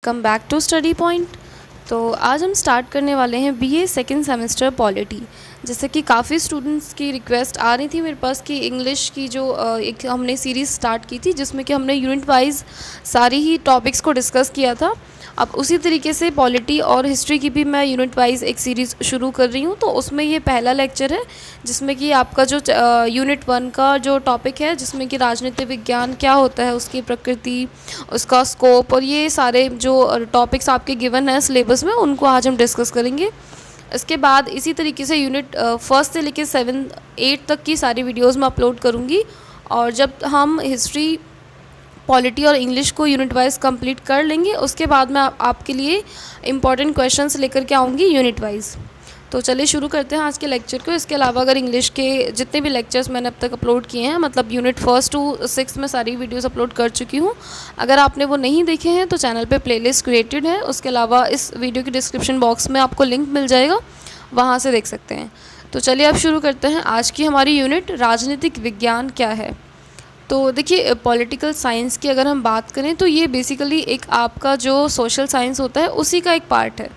Come back to study point. तो आज हम स्टार्ट करने वाले हैं बीए सेकंड सेमेस्टर पॉलिटी। जैसे कि काफ़ी स्टूडेंट्स की रिक्वेस्ट आ रही थी मेरे पास कि इंग्लिश की जो एक हमने सीरीज़ स्टार्ट की थी जिसमें कि हमने यूनिट वाइज सारी ही टॉपिक्स को डिस्कस किया था। अब उसी तरीके से पॉलिटी और हिस्ट्री की भी मैं यूनिट वाइज एक सीरीज़ शुरू कर रही हूँ। तो उसमें ये पहला लेक्चर है जिसमें कि आपका जो यूनिट 1 का जो टॉपिक है जिसमें कि राजनीतिक विज्ञान क्या होता है, उसकी प्रकृति, उसका स्कोप और ये सारे जो टॉपिक्स आपके गिवन है सिलेबस में उनको आज हम डिस्कस करेंगे। इसके बाद इसी तरीके से यूनिट 1 से लेकर 7 8 तक की सारी वीडियोस मैं अपलोड करूँगी। और जब हम हिस्ट्री, पॉलिटी और इंग्लिश को यूनिट वाइज कंप्लीट कर लेंगे उसके बाद मैं आपके लिए इम्पॉर्टेंट क्वेश्चंस लेकर के आऊँगी यूनिट वाइज। तो चलिए शुरू करते हैं आज के लेक्चर को। इसके अलावा अगर इंग्लिश के जितने भी लेक्चर्स मैंने अब तक अपलोड किए हैं, मतलब यूनिट 1 to 6 में सारी वीडियोस अपलोड कर चुकी हूँ। अगर आपने वो नहीं देखे हैं तो चैनल पे प्लेलिस्ट क्रिएटेड है। उसके अलावा इस वीडियो की डिस्क्रिप्शन बॉक्स में आपको लिंक मिल जाएगा, वहाँ से देख सकते हैं। तो चलिए अब शुरू करते हैं आज की हमारी यूनिट, राजनीतिक विज्ञान क्या है। तो देखिए, पॉलिटिकल साइंस की अगर हम बात करें तो ये बेसिकली एक आपका जो सोशल साइंस होता है उसी का एक पार्ट है।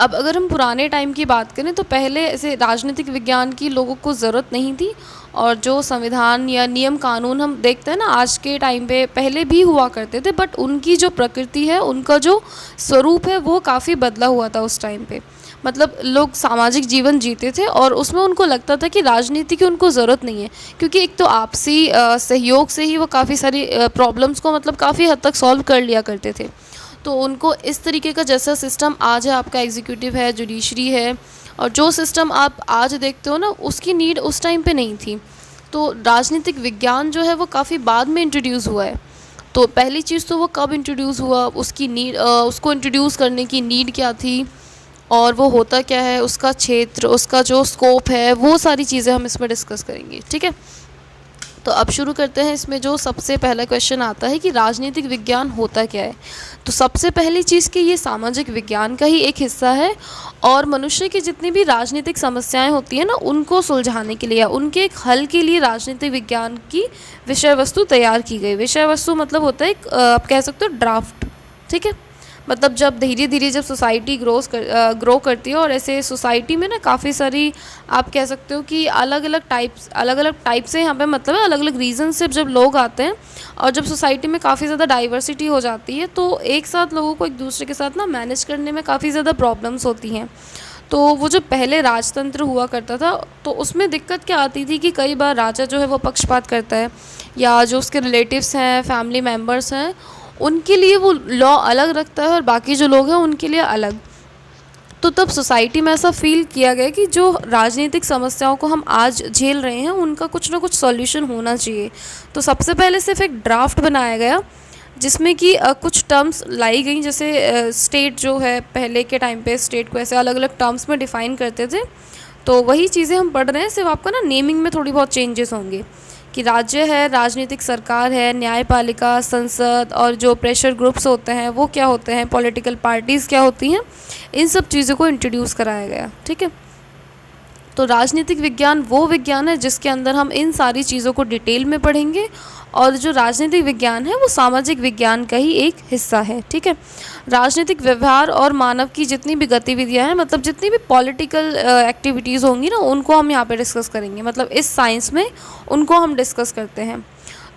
अब अगर हम पुराने टाइम की बात करें तो पहले ऐसे राजनीतिक विज्ञान की लोगों को ज़रूरत नहीं थी। और जो संविधान या नियम कानून हम देखते हैं ना आज के टाइम पे, पहले भी हुआ करते थे, बट उनकी जो प्रकृति है, उनका जो स्वरूप है वो काफ़ी बदला हुआ था उस टाइम पे। मतलब लोग सामाजिक जीवन जीते थे और उसमें उनको लगता था कि राजनीति की उनको ज़रूरत नहीं है, क्योंकि एक तो आपसी सहयोग से ही वो काफ़ी सारी प्रॉब्लम्स को मतलब काफ़ी हद तक सॉल्व कर लिया करते थे। तो उनको इस तरीके का जैसा सिस्टम आज है, आपका एग्जीक्यूटिव है, जुडिशरी है, और जो सिस्टम आप आज देखते हो ना उसकी नीड उस टाइम पे नहीं थी। तो राजनीतिक विज्ञान जो है वो काफ़ी बाद में इंट्रोड्यूस हुआ है। तो पहली चीज़ तो वो कब इंट्रोड्यूस हुआ, उसकी नीड, उसको इंट्रोड्यूस करने की नीड क्या थी और वो होता क्या है, उसका क्षेत्र, उसका जो स्कोप है, वो सारी चीज़ें हम इसमें डिस्कस करेंगे। ठीक है, तो अब शुरू करते हैं। इसमें जो सबसे पहला क्वेश्चन आता है कि राजनीतिक विज्ञान होता क्या है। तो सबसे पहली चीज़ कि ये सामाजिक विज्ञान का ही एक हिस्सा है और मनुष्य की जितनी भी राजनीतिक समस्याएं होती हैं ना उनको सुलझाने के लिए, उनके एक हल के लिए राजनीतिक विज्ञान की विषय वस्तु तैयार की गई। विषय वस्तु मतलब होता है एक आप कह सकते हो ड्राफ्ट। ठीक है, मतलब जब धीरे धीरे जब सोसाइटी ग्रो करती है और ऐसे सोसाइटी में ना काफ़ी सारी आप कह सकते हो कि अलग अलग टाइप से यहाँ पे मतलब अलग अलग रीज़न से जब लोग आते हैं और जब सोसाइटी में काफ़ी ज़्यादा डाइवर्सिटी हो जाती है तो एक साथ लोगों को एक दूसरे के साथ ना मैनेज करने में काफ़ी ज़्यादा प्रॉब्लम्स होती हैं। तो वो जो पहले राजतंत्र हुआ करता था तो उसमें दिक्कत क्या आती थी कि कई बार राजा जो है वो पक्षपात करता है, या जो उसके रिलेटिव्स हैं, फैमिली मेम्बर्स हैं, उनके लिए वो लॉ अलग रखता है और बाकी जो लोग हैं उनके लिए अलग। तो तब सोसाइटी में ऐसा फील किया गया कि जो राजनीतिक समस्याओं को हम आज झेल रहे हैं उनका कुछ ना कुछ सॉल्यूशन होना चाहिए। तो सबसे पहले सिर्फ एक ड्राफ्ट बनाया गया जिसमें कि कुछ टर्म्स लाई गई, जैसे स्टेट जो है पहले के टाइम पे स्टेट को ऐसे अलग अलग टर्म्स में डिफ़ाइन करते थे। तो वही चीज़ें हम पढ़ रहे हैं, सिर्फ आपका ना नेमिंग में थोड़ी बहुत चेंजेस होंगे कि राज्य है, राजनीतिक सरकार है, न्यायपालिका, संसद, और जो प्रेशर ग्रुप्स होते हैं वो क्या होते हैं, पॉलिटिकल पार्टीज़ क्या होती हैं, इन सब चीज़ों को इंट्रोड्यूस कराया गया। ठीक है, तो राजनीतिक विज्ञान वो विज्ञान है जिसके अंदर हम इन सारी चीज़ों को डिटेल में पढ़ेंगे और जो राजनीतिक विज्ञान है वो सामाजिक विज्ञान का ही एक हिस्सा है। ठीक है, राजनीतिक व्यवहार और मानव की जितनी भी गतिविधियां हैं, मतलब जितनी भी पॉलिटिकल एक्टिविटीज़ होंगी ना उनको हम यहाँ पे डिस्कस करेंगे, मतलब इस साइंस में उनको हम डिस्कस करते हैं।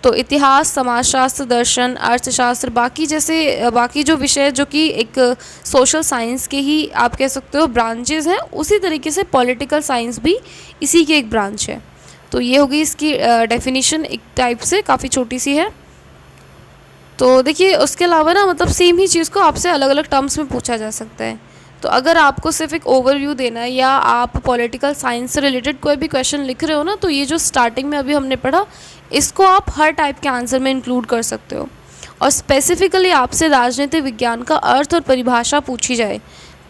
तो इतिहास, समाजशास्त्र, दर्शन, अर्थशास्त्र, बाकी जो विषय जो कि एक सोशल साइंस के ही आप कह सकते हो ब्रांचेज हैं, उसी तरीके से पॉलिटिकल साइंस भी इसी की एक ब्रांच है। तो ये होगी इसकी डेफिनेशन, एक टाइप से काफ़ी छोटी सी है। तो देखिए उसके अलावा ना मतलब सेम ही चीज़ को आपसे अलग अलग टर्म्स में पूछा जा सकता है। तो अगर आपको सिर्फ एक ओवरव्यू देना है या आप पॉलिटिकल साइंस से रिलेटेड कोई भी क्वेश्चन लिख रहे हो ना, तो ये जो स्टार्टिंग में अभी हमने पढ़ा इसको आप हर टाइप के आंसर में इंक्लूड कर सकते हो। और स्पेसिफिकली आपसे राजनीतिक विज्ञान का अर्थ और परिभाषा पूछी जाए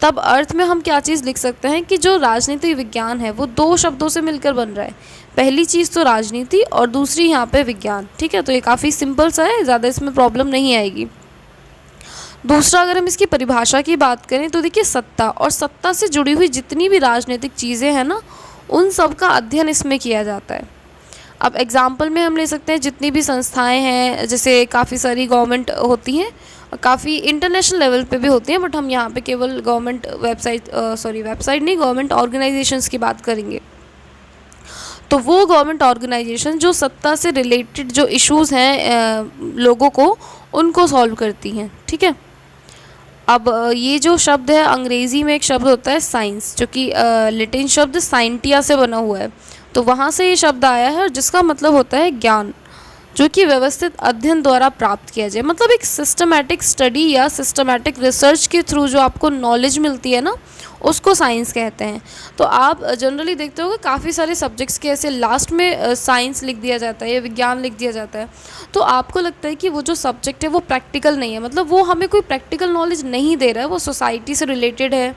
तब अर्थ में हम क्या चीज़ लिख सकते हैं कि जो राजनीतिक विज्ञान है वो 2 शब्दों से मिलकर बन रहा है। पहली चीज़ तो राजनीति और दूसरी यहाँ पे विज्ञान। ठीक है, तो ये काफ़ी सिंपल सा है, ज़्यादा इसमें प्रॉब्लम नहीं आएगी। दूसरा, अगर हम इसकी परिभाषा की बात करें तो देखिए सत्ता और सत्ता से जुड़ी हुई जितनी भी राजनीतिक चीज़ें हैं ना उन सब का अध्ययन इसमें किया जाता है। अब एग्जाम्पल में हम ले सकते हैं जितनी भी संस्थाएं हैं, जैसे काफ़ी सारी गवर्नमेंट होती हैं काफ़ी इंटरनेशनल लेवल पे भी होती हैं, बट हम यहाँ पे केवल गवर्नमेंट वेबसाइट नहीं, गवर्नमेंट ऑर्गेनाइजेशंस की बात करेंगे। तो वो गवर्नमेंट ऑर्गेनाइजेशन जो सत्ता से रिलेटेड जो इश्यूज़ हैं लोगों को, उनको सॉल्व करती हैं, ठीक है। अब ये जो शब्द है, अंग्रेज़ी में एक शब्द होता है साइंस, जो कि लैटिन शब्द साइंटिया से बना हुआ है, तो वहाँ से ये शब्द आया है, और जिसका मतलब होता है ज्ञान, जो कि व्यवस्थित अध्ययन द्वारा प्राप्त किया जाए। मतलब एक सिस्टमैटिक स्टडी या सिस्टमैटिक रिसर्च के थ्रू जो आपको नॉलेज मिलती है ना, उसको साइंस कहते हैं। तो आप जनरली देखते होगे काफ़ी सारे सब्जेक्ट्स के ऐसे लास्ट में साइंस लिख दिया जाता है या विज्ञान लिख दिया जाता है, तो आपको लगता है कि वो जो सब्जेक्ट है वो प्रैक्टिकल नहीं है, मतलब वो हमें कोई प्रैक्टिकल नॉलेज नहीं दे रहा है, वो सोसाइटी से रिलेटेड है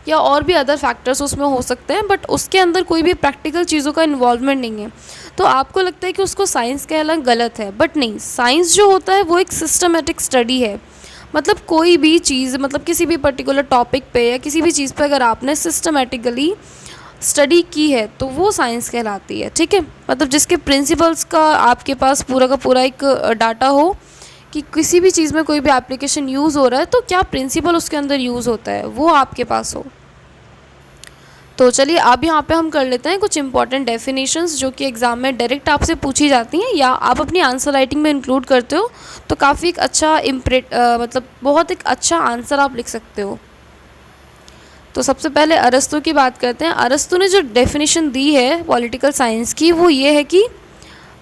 या और भी अदर फैक्टर्स उसमें हो सकते हैं, बट उसके अंदर कोई भी प्रैक्टिकल चीज़ों का इन्वॉल्वमेंट नहीं है। तो आपको लगता है कि उसको साइंस कहना गलत है, बट नहीं, साइंस जो होता है वो एक सिस्टमेटिक स्टडी है। मतलब कोई भी चीज़, मतलब किसी भी पर्टिकुलर टॉपिक पे या किसी भी चीज़ पे अगर आपने सिस्टमेटिकली स्टडी की है तो वो साइंस कहलाती है, ठीक है। मतलब जिसके प्रिंसिपल्स का आपके पास पूरा का पूरा एक डाटा हो कि किसी भी चीज़ में कोई भी एप्लीकेशन यूज़ हो रहा है तो क्या प्रिंसिपल उसके अंदर यूज़ होता है, वो आपके पास हो। तो चलिए अब यहाँ पे हम कर लेते हैं कुछ इंपॉर्टेंट डेफिनेशंस जो कि एग्ज़ाम में डायरेक्ट आपसे पूछी जाती हैं या आप अपनी आंसर राइटिंग में इंक्लूड करते हो, तो काफ़ी एक अच्छा मतलब बहुत एक अच्छा आंसर आप लिख सकते हो। तो सबसे पहले अरस्तु की बात करते हैं। अरस्तु ने जो डेफिनेशन दी है पॉलिटिकल साइंस की, वो ये है कि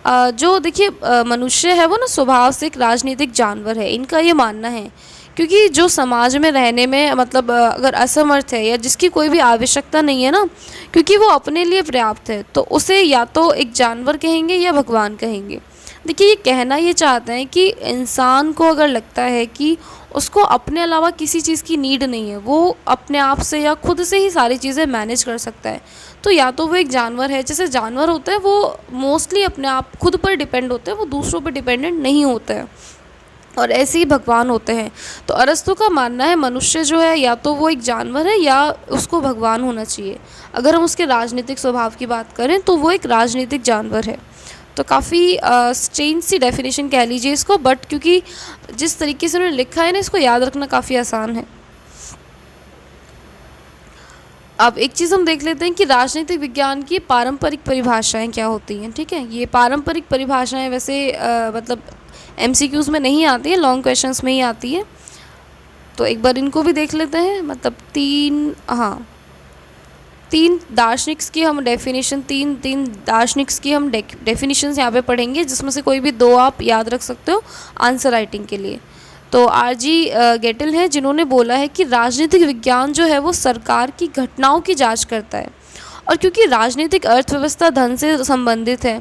जो देखिए मनुष्य है वो ना स्वभाव से एक राजनीतिक जानवर है, इनका ये मानना है। क्योंकि जो समाज में रहने में मतलब अगर असमर्थ है या जिसकी कोई भी आवश्यकता नहीं है ना, क्योंकि वो अपने लिए पर्याप्त है, तो उसे या तो एक जानवर कहेंगे या भगवान कहेंगे। देखिए ये कहना ये चाहते हैं कि इंसान को अगर लगता है कि उसको अपने अलावा किसी चीज़ की नीड नहीं है, वो अपने आप से या खुद से ही सारी चीज़ें मैनेज कर सकता है, तो या तो वो एक जानवर है। जैसे जानवर होते हैं वो मोस्टली अपने आप खुद पर डिपेंड होते हैं, वो दूसरों पर डिपेंडेंट नहीं होते हैं, और ऐसे ही भगवान होते हैं। तो अरस्तु का मानना है मनुष्य जो है या तो वो एक जानवर है या उसको भगवान होना चाहिए। अगर हम उसके राजनीतिक स्वभाव की बात करें तो वो एक राजनीतिक जानवर है। तो काफ़ी स्ट्रेंज सी डेफिनेशन कह लीजिए इसको, बट क्योंकि जिस तरीके से उन्होंने लिखा है ना, इसको याद रखना काफ़ी आसान है। अब एक चीज़ हम देख लेते हैं कि राजनीतिक विज्ञान की पारंपरिक परिभाषाएं क्या होती हैं, ठीक है। ये पारंपरिक परिभाषाएं वैसे मतलब एमसीक्यूज़ में नहीं आती हैं, लॉन्ग क्वेश्चंस में ही आती है। तो एक बार इनको भी देख लेते हैं। मतलब तीन दार्शनिक्स की हम डेफिनेशन तीन दार्शनिक्स की हम डेफिनेशंस यहाँ पे पढ़ेंगे, जिसमें से कोई भी दो आप याद रख सकते हो आंसर राइटिंग के लिए। तो आरजी गेटल हैं जिन्होंने बोला है कि राजनीतिक विज्ञान जो है वो सरकार की घटनाओं की जांच करता है, और क्योंकि राजनीतिक अर्थव्यवस्था धन से संबंधित है,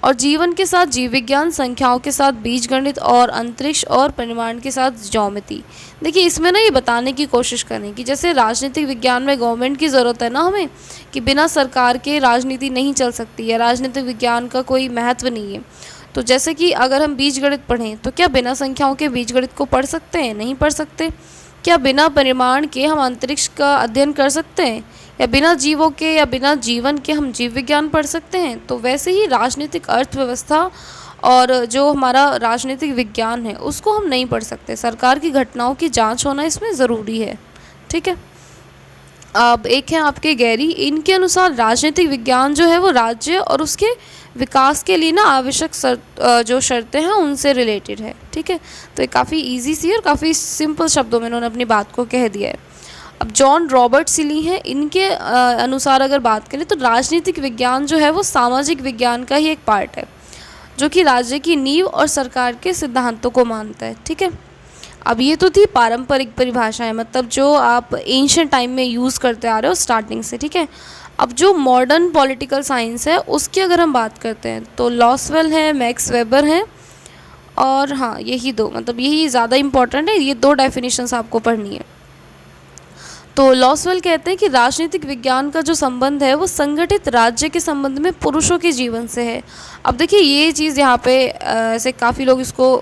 और जीवन के साथ जीव विज्ञान, संख्याओं के साथ बीजगणित, और अंतरिक्ष और परिमाण के साथ ज्योमेट्री। देखिए इसमें ना ये बताने की कोशिश करें कि जैसे राजनीतिक विज्ञान में गवर्नमेंट की ज़रूरत है ना हमें, कि बिना सरकार के राजनीति नहीं चल सकती है, राजनीतिक विज्ञान का कोई महत्व नहीं है। तो जैसे कि अगर हम बीजगणित पढ़ें तो क्या बिना संख्याओं के बीजगणित को पढ़ सकते हैं? नहीं पढ़ सकते। क्या बिना परिमाण के हम अंतरिक्ष का अध्ययन कर सकते हैं? या बिना जीवों के या बिना जीवन के हम जीव विज्ञान पढ़ सकते हैं? तो वैसे ही राजनीतिक अर्थव्यवस्था और जो हमारा राजनीतिक विज्ञान है उसको हम नहीं पढ़ सकते। सरकार की घटनाओं की जांच होना इसमें ज़रूरी है, ठीक है। अब एक है आपके गैरी, इनके अनुसार राजनीतिक विज्ञान जो है वो राज्य और उसके विकास के लिए ना आवश्यक जो शर्तें हैं उनसे रिलेटेड है, ठीक है। तो ये काफ़ी इजी सी और काफ़ी सिंपल शब्दों में इन्होंने अपनी बात को कह दिया है। अब जॉन रॉबर्ट सिली हैं, इनके अनुसार अगर बात करें तो राजनीतिक विज्ञान जो है वो सामाजिक विज्ञान का ही एक पार्ट है, जो कि राज्य की नींव और सरकार के सिद्धांतों को मानता है, ठीक है। अब ये तो थी पारंपरिक परिभाषाएं, मतलब जो आप एंशिएंट टाइम में यूज़ करते आ रहे हो स्टार्टिंग से, ठीक है। अब जो मॉडर्न पॉलिटिकल साइंस है उसकी अगर हम बात करते हैं तो लॉसवेल है, मैक्स वेबर हैं, और हाँ यही दो, मतलब यही ज़्यादा इम्पॉर्टेंट है, ये दो डेफिनेशंस आपको पढ़नी है। तो लॉसवेल कहते हैं कि राजनीतिक विज्ञान का जो संबंध है वो संगठित राज्य के संबंध में पुरुषों के जीवन से है। अब देखिए ये चीज़ यहाँ पे ऐसे काफ़ी लोग इसको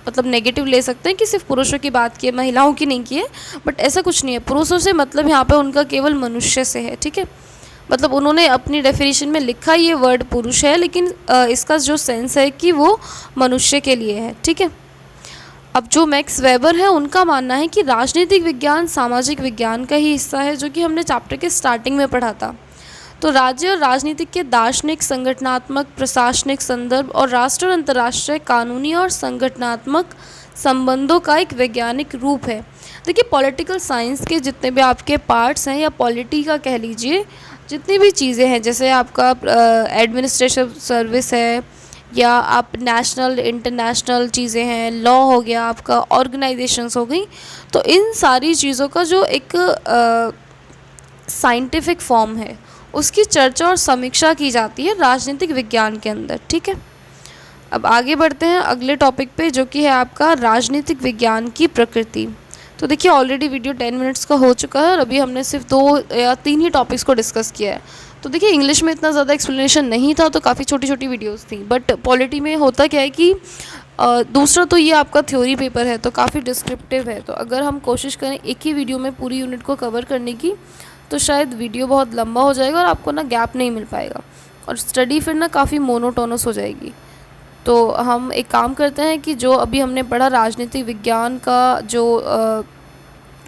मतलब नेगेटिव ले सकते हैं कि सिर्फ पुरुषों की बात की है, महिलाओं की नहीं की है, बट ऐसा कुछ नहीं है। पुरुषों से मतलब यहाँ पे उनका केवल मनुष्य से है, ठीक है। मतलब उन्होंने अपनी डेफिनेशन में लिखा ये वर्ड पुरुष है, लेकिन इसका जो सेंस है कि वो मनुष्य के लिए है, ठीक है। अब जो मैक्स वेबर है उनका मानना है कि राजनीतिक विज्ञान सामाजिक विज्ञान का ही हिस्सा है, जो कि हमने चैप्टर के स्टार्टिंग में पढ़ा था। तो राज्य और राजनीतिक के दार्शनिक, संगठनात्मक, प्रशासनिक संदर्भ और राष्ट्र और अंतर्राष्ट्रीय कानूनी और संगठनात्मक संबंधों का एक वैज्ञानिक रूप है। देखिए, पॉलिटिकल साइंस के जितने भी आपके पार्ट्स हैं, या पॉलिटी का कह लीजिए, जितनी भी चीज़ें हैं, जैसे आपका एडमिनिस्ट्रेटिव सर्विस है, या आप नेशनल इंटरनेशनल चीज़ें हैं, लॉ हो गया आपका, ऑर्गेनाइजेशंस हो गई, तो इन सारी चीज़ों का जो एक साइंटिफिक फॉर्म है, उसकी चर्चा और समीक्षा की जाती है राजनीतिक विज्ञान के अंदर। ठीक है, अब आगे बढ़ते हैं अगले टॉपिक पे, जो कि है आपका राजनीतिक विज्ञान की प्रकृति। तो देखिए, ऑलरेडी वीडियो 10 मिनट्स का हो चुका है और अभी हमने सिर्फ 2 या 3 ही टॉपिक्स को डिस्कस किया है। तो देखिए, इंग्लिश में इतना ज़्यादा एक्सप्लेनेशन नहीं था, तो काफ़ी छोटी छोटी वीडियोस थी, बट पॉलिटी में होता क्या है कि दूसरा तो ये आपका थ्योरी पेपर है, तो काफ़ी डिस्क्रिप्टिव है। तो अगर हम कोशिश करें एक ही वीडियो में पूरी यूनिट को कवर करने की, तो शायद वीडियो बहुत लंबा हो जाएगा और आपको ना गैप नहीं मिल पाएगा, और स्टडी फिर ना काफ़ी मोनोटोनस हो जाएगी। तो हम एक काम करते हैं कि जो अभी हमने पढ़ा राजनीतिक विज्ञान का जो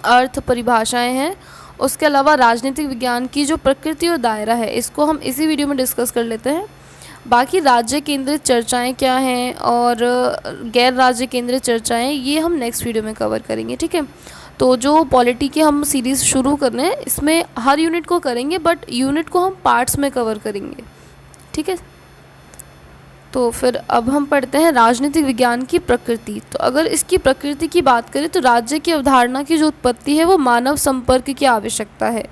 अर्थ परिभाषाएं हैं, उसके अलावा राजनीतिक विज्ञान की जो प्रकृति और दायरा है, इसको हम इसी वीडियो में डिस्कस कर लेते हैं। बाकी राज्य केंद्रित चर्चाएं क्या हैं और गैर राज्य केंद्रित चर्चाएं, ये हम नेक्स्ट वीडियो में कवर करेंगे। ठीक है, तो जो पॉलिटी की हम सीरीज़ शुरू कर रहे हैं, इसमें हर यूनिट को करेंगे, बट यूनिट को हम पार्ट्स में कवर करेंगे। ठीक है, तो फिर अब हम पढ़ते हैं राजनीतिक विज्ञान की प्रकृति। तो अगर इसकी प्रकृति की बात करें, तो राज्य की अवधारणा की जो उत्पत्ति है, वो मानव संपर्क की आवश्यकता है।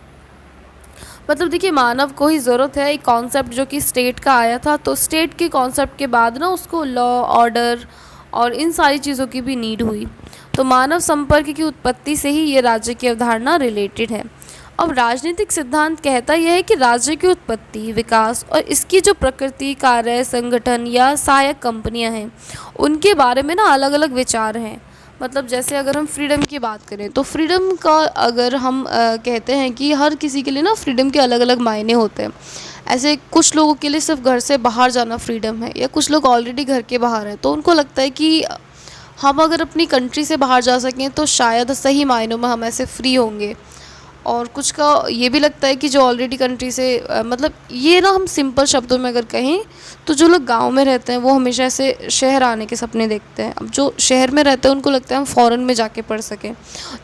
मतलब देखिए, मानव को ही ज़रूरत है, एक कॉन्सेप्ट जो कि स्टेट का आया था, तो स्टेट के कॉन्सेप्ट के बाद ना उसको लॉ, ऑर्डर और इन सारी चीज़ों की भी नीड हुई। तो मानव संपर्क की उत्पत्ति से ही ये राज्य की अवधारणा रिलेटेड है। अब राजनीतिक सिद्धांत कहता यह है कि राज्य की उत्पत्ति, विकास और इसकी जो प्रकृति, कार्य, संगठन या सहायक कंपनियां हैं, उनके बारे में ना अलग अलग विचार हैं। मतलब जैसे अगर हम फ्रीडम की बात करें, तो फ्रीडम का अगर हम कहते हैं कि हर किसी के लिए ना फ्रीडम के अलग अलग मायने होते हैं। ऐसे कुछ लोगों के लिए सिर्फ घर से बाहर जाना फ्रीडम है, या कुछ लोग ऑलरेडी घर के बाहर हैं, तो उनको लगता है कि हम अगर अपनी कंट्री से बाहर जा सकें तो शायद सही मायनों में हम ऐसे फ्री होंगे। और कुछ का ये भी लगता है कि जो ऑलरेडी कंट्री से मतलब ये ना हम सिंपल शब्दों में अगर कहें, तो जो लोग गांव में रहते हैं वो हमेशा ऐसे शहर आने के सपने देखते हैं। अब जो शहर में रहते हैं उनको लगता है हम फ़ॉरेन में जाके पढ़ सकें,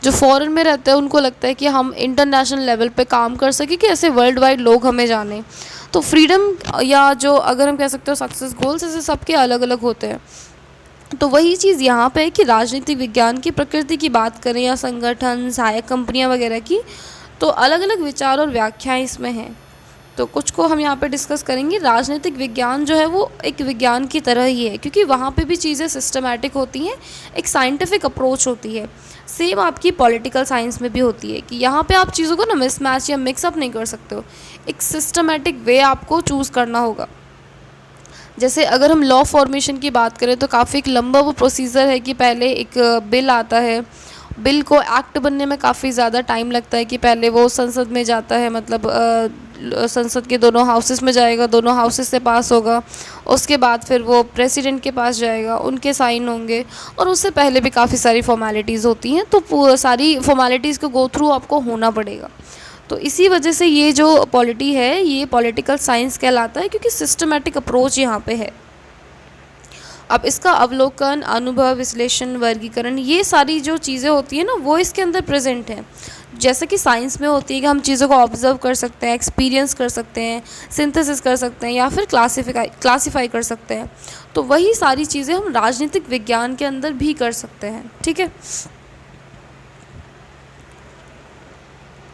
जो फ़ॉरेन में रहते हैं उनको लगता है कि हम इंटरनेशनल लेवल पे काम कर सकें, कि ऐसे वर्ल्ड वाइड लोग हमें जाने। तो फ्रीडम या जो अगर हम कह सकते हो सक्सेस गोल्स, ऐसे सबके अलग अलग होते हैं। तो वही चीज़ यहाँ पे है कि राजनीतिक विज्ञान की प्रकृति की बात करें, या संगठन, सहायक कंपनियाँ वगैरह की, तो अलग अलग विचार और व्याख्याएं इसमें हैं। तो कुछ को हम यहाँ पे डिस्कस करेंगे। राजनीतिक विज्ञान जो है वो एक विज्ञान की तरह ही है, क्योंकि वहाँ पे भी चीज़ें सिस्टमैटिक होती हैं, एक साइंटिफिक अप्रोच होती है। सेम आपकी पॉलिटिकल साइंस में भी होती है कि यहाँ पे आप चीज़ों को ना मिसमैच या मिक्सअप नहीं कर सकते हो, एक सिस्टमैटिक वे आपको चूज़ करना होगा। जैसे अगर हम लॉ फॉर्मेशन की बात करें, तो काफ़ी एक लंबा वो प्रोसीजर है कि पहले एक बिल आता है, बिल को एक्ट बनने में काफ़ी ज़्यादा टाइम लगता है, कि पहले वो संसद में जाता है, मतलब संसद के दोनों हाउसेस में जाएगा, दोनों हाउसेस से पास होगा, उसके बाद फिर वो प्रेसिडेंट के पास जाएगा, उनके साइन होंगे, और उससे पहले भी काफ़ी सारी फॉर्मेलिटीज़ होती हैं। तो सारी फॉर्मेलिटीज़ को गो थ्रू आपको होना पड़ेगा। तो इसी वजह से ये जो पॉलिटी है, ये पॉलिटिकल साइंस कहलाता है, क्योंकि सिस्टमैटिक अप्रोच यहाँ पे है। अब इसका अवलोकन, अनुभव, विश्लेषण, वर्गीकरण, ये सारी जो चीज़ें होती हैं ना, वो इसके अंदर प्रेजेंट हैं। जैसे कि साइंस में होती है कि हम चीज़ों को ऑब्जर्व कर सकते हैं, एक्सपीरियंस कर सकते हैं, सिंथेसिस कर सकते हैं, या फिर क्लासीफाई कर सकते हैं। तो वही सारी चीज़ें हम राजनीतिक विज्ञान के अंदर भी कर सकते हैं। ठीक है,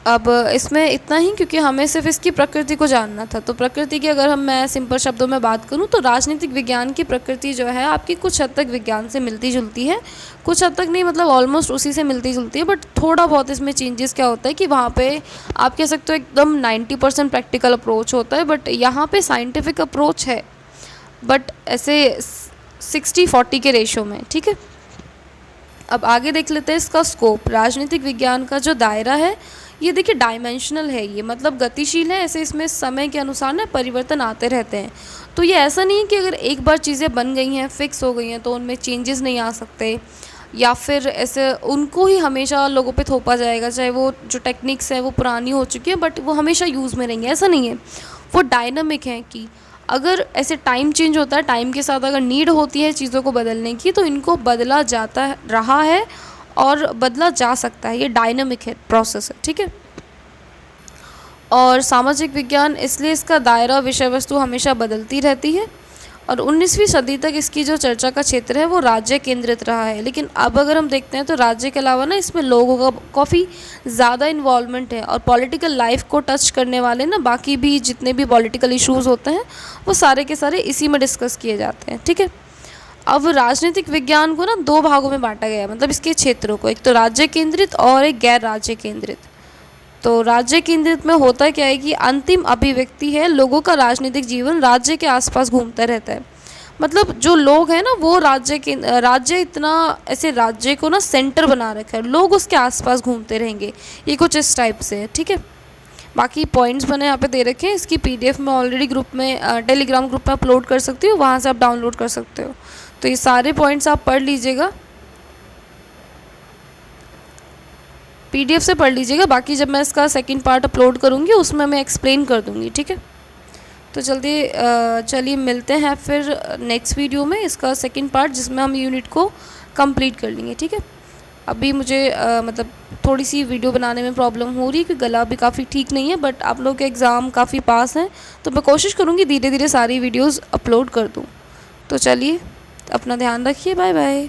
अब इसमें इतना ही, क्योंकि हमें सिर्फ इसकी प्रकृति को जानना था। तो प्रकृति की अगर मैं सिंपल शब्दों में बात करूं, तो राजनीतिक विज्ञान की प्रकृति जो है आपकी कुछ हद तक विज्ञान से मिलती जुलती है, कुछ हद तक नहीं, मतलब ऑलमोस्ट उसी से मिलती जुलती है। बट थोड़ा बहुत इसमें चेंजेस क्या होता है कि वहाँ पे आप कह सकते हो एकदम 90% प्रैक्टिकल अप्रोच होता है, बट यहाँ पर साइंटिफिक अप्रोच है, बट ऐसे 60-40 के रेशो में। ठीक है, अब आगे देख लेते हैं इसका स्कोप। राजनीतिक विज्ञान का जो दायरा है, ये देखिए डायमेंशनल है, ये मतलब गतिशील है, ऐसे इसमें समय के अनुसार ना परिवर्तन आते रहते हैं। तो ये ऐसा नहीं है कि अगर एक बार चीज़ें बन गई हैं, फिक्स हो गई हैं, तो उनमें चेंजेस नहीं आ सकते, या फिर ऐसे उनको ही हमेशा लोगों पे थोपा जाएगा, चाहे वो जो टेक्निक्स है वो पुरानी हो चुकी है बट वो हमेशा यूज़ में रहेंगे, ऐसा नहीं है। वो डायनामिक हैं कि अगर ऐसे टाइम चेंज होता है, टाइम के साथ अगर नीड होती है चीज़ों को बदलने की, तो इनको बदला जाता रहा है और बदला जा सकता है। ये डायनामिक है, प्रोसेस है, ठीक है। और सामाजिक विज्ञान इसलिए इसका दायरा, विषय वस्तु हमेशा बदलती रहती है और 19वीं सदी तक इसकी जो चर्चा का क्षेत्र है वो राज्य केंद्रित रहा है। लेकिन अब अगर हम देखते हैं तो राज्य के अलावा ना इसमें लोगों का काफ़ी ज़्यादा इन्वॉल्वमेंट है और पॉलिटिकल लाइफ को टच करने वाले ना बाकी भी जितने भी पॉलिटिकल इश्यूज़ होते हैं वो सारे के सारे इसी में डिस्कस किए जाते हैं, ठीक है। अब राजनीतिक विज्ञान को ना दो भागों में बांटा गया है, मतलब इसके क्षेत्रों को, एक तो राज्य केंद्रित और एक गैर राज्य केंद्रित। तो राज्य केंद्रित में होता क्या है कि अंतिम अभिव्यक्ति है, लोगों का राजनीतिक जीवन राज्य के आसपास घूमता रहता है। मतलब जो लोग हैं ना वो राज्य इतना ऐसे राज्य को ना सेंटर बना रखा है, लोग उसके आसपास घूमते रहेंगे, ये कुछ इस टाइप से है, ठीक है। बाकी पॉइंट्स मैंने यहाँ पे दे रखे हैं, इसकी पीडीएफ में ऑलरेडी ग्रुप में टेलीग्राम ग्रुप में अपलोड कर सकती हूँ, वहाँ से आप डाउनलोड कर सकते हो। तो ये सारे पॉइंट्स आप पढ़ लीजिएगा, पीडीएफ से पढ़ लीजिएगा। बाकी जब मैं इसका सेकंड पार्ट अपलोड करूँगी उसमें मैं एक्सप्लेन कर दूँगी, ठीक है। तो जल्दी चलिए मिलते हैं फिर नेक्स्ट वीडियो में, इसका सेकंड पार्ट जिसमें हम यूनिट को कंप्लीट कर लेंगे, ठीक है। अभी मुझे मतलब थोड़ी सी वीडियो बनाने में प्रॉब्लम हो रही है क्योंकि गला भी काफ़ी ठीक नहीं है, बट आप लोग के एग्ज़ाम काफ़ी पास हैं तो मैं कोशिश करूँगी धीरे धीरे सारी वीडियोज़ अपलोड कर दूँ। तो चलिए अपना ध्यान रखिए, बाय बाय।